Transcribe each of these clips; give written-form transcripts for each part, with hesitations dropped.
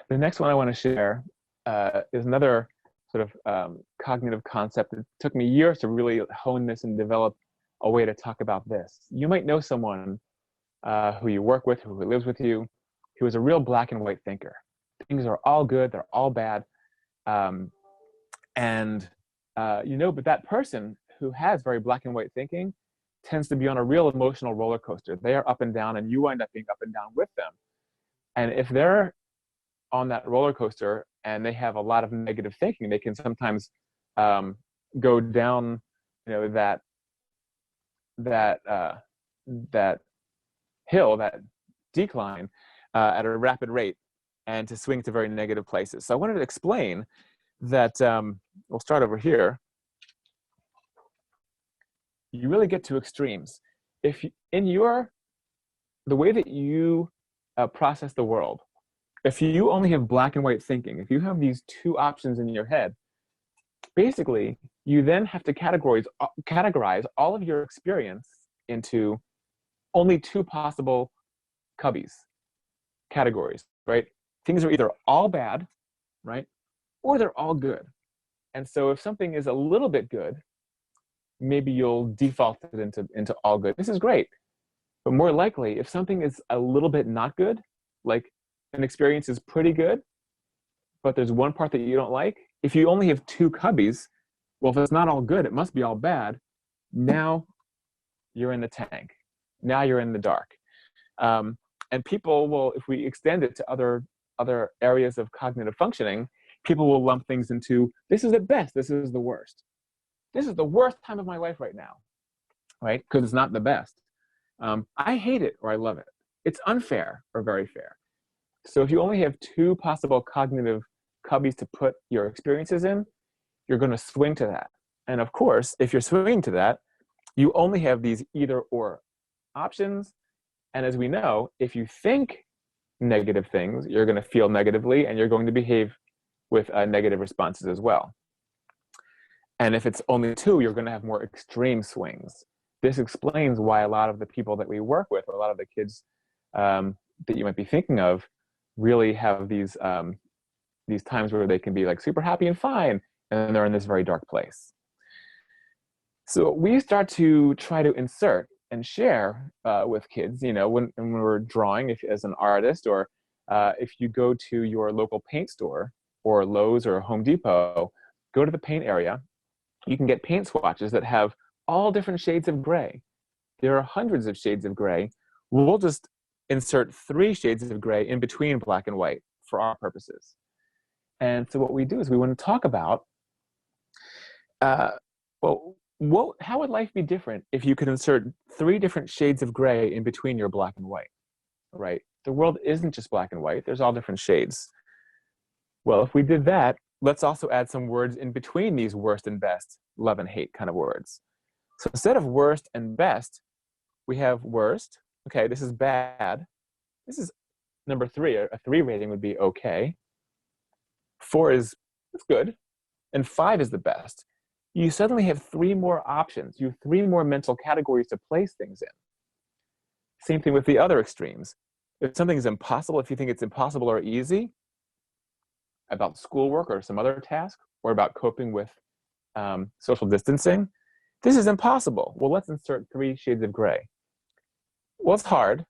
The next one I want to share is another sort of cognitive concept. It took me years to really hone this and develop a way to talk about this. You might know someone who you work with, who lives with you, who is a real black and white thinker. Things are all good, they're all bad. Um, but that person who has very black and white thinking tends to be on a real emotional roller coaster. They are up and down, and you wind up being up and down with them. And if they're on that roller coaster and they have a lot of negative thinking, they can sometimes go down, that that uh, that hill, that decline, at a rapid rate, and to swing to very negative places. So I wanted to explain that. We'll start over here. You really get to extremes if the way that you process the world. If you only have black and white thinking, if you have these two options in your head, basically you then have to categorize all of your experience into only two possible categories, right? Things are either all bad, right, or they're all good. And so if something is a little bit good, maybe you'll default it into all good. This is great. But more likely, if something is a little bit not good, like an experience is pretty good, but there's one part that you don't like, if you only have two cubbies, well, if it's not all good, it must be all bad. Now you're in the tank. Now you're in the dark. And people will, if we extend it to other areas of cognitive functioning, people will lump things into, this is the best, this is the worst. This is the worst time of my life right now, right? Because it's not the best. I hate it or I love it. It's unfair or very fair. So if you only have two possible cognitive cubbies to put your experiences in, you're going to swing to that. And of course, if you're swinging to that, you only have these either or options. And as we know, if you think negative things, you're going to feel negatively and you're going to behave with negative responses as well. And if it's only two, you're going to have more extreme swings. This explains why a lot of the people that we work with, or a lot of the kids that you might be thinking of, really have these times where they can be like super happy and fine, and then they're in this very dark place. So we start to try to insert and share with kids, when we're drawing, if as an artist, or if you go to your local paint store, or Lowe's or Home Depot, go to the paint area. You can get paint swatches that have all different shades of gray. There are hundreds of shades of gray. We'll just insert 3 shades of gray in between black and white for our purposes. And so what we do is we want to talk about, how would life be different if you could insert 3 different shades of gray in between your black and white, right? The world isn't just black and white. There's all different shades. Well, if we did that, let's also add some words in between these worst and best, love and hate kind of words. So instead of worst and best, we have worst. Okay, this is bad. This is number 3. A 3 rating would be okay. 4 is good. And 5 is the best. You suddenly have 3 more options. You have 3 more mental categories to place things in. Same thing with the other extremes. If something is impossible, if you think it's impossible or easy, about schoolwork or some other task, or about coping with social distancing, this is impossible. Well, let's insert 3 shades of gray. Well, it's hard,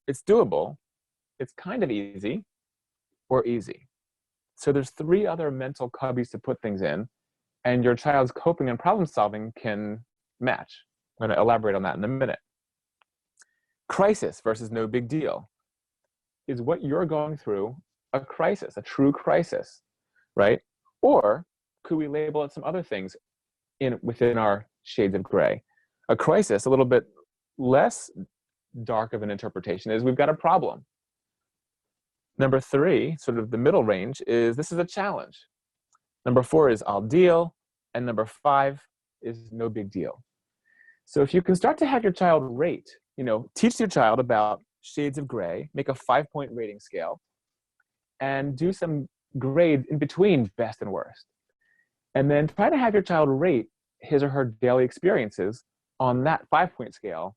it's doable, it's kind of easy, or easy. So there's 3 other mental cubbies to put things in, and your child's coping and problem solving can match. I'm going to elaborate on that in a minute. Crisis versus no big deal. Is what you're going through a crisis, a true crisis, right? Or could we label it some other things within our shades of gray? A crisis, a little bit less dark of an interpretation, is we've got a problem. Number 3, sort of the middle range, is this is a challenge. Number 4 is I'll deal, and number 5 is no big deal. So if you can start to have your child rate, teach your child about shades of gray, make a 5-point rating scale, and do some grades in between best and worst. And then try to have your child rate his or her daily experiences on that 5-point scale.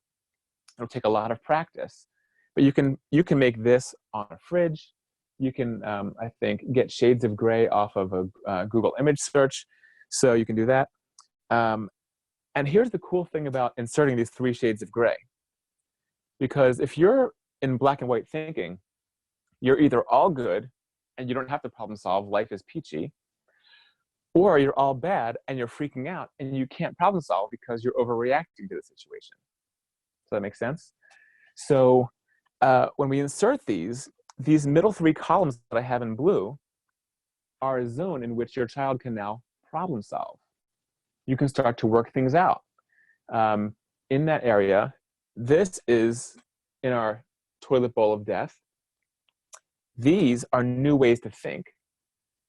It'll take a lot of practice, but you can make this on a fridge, You can, I think, get shades of gray off of a Google image search. So you can do that. And here's the cool thing about inserting these 3 shades of gray. Because if you're in black and white thinking, you're either all good and you don't have to problem solve, life is peachy, or you're all bad and you're freaking out and you can't problem solve because you're overreacting to the situation. Does that make sense? So when we insert these middle 3 columns that I have in blue are a zone in which your child can now problem solve. You can start to work things out. In that area, this is in our toilet bowl of death. These are new ways to think.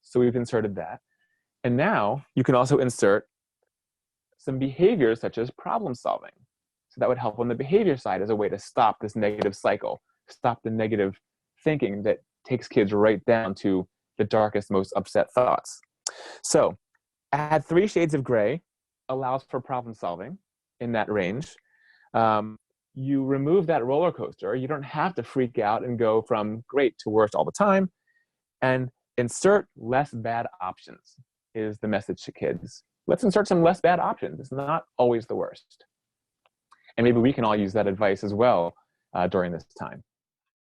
So we've inserted that. And now you can also insert some behaviors such as problem solving. So that would help on the behavior side as a way to stop this negative cycle, stop the negative thinking that takes kids right down to the darkest, most upset thoughts. So add 3 shades of gray allows for problem solving in that range. You remove that roller coaster. You don't have to freak out and go from great to worse all the time. And insert less bad options is the message to kids. Let's insert some less bad options. It's not always the worst. And maybe we can all use that advice as well during this time.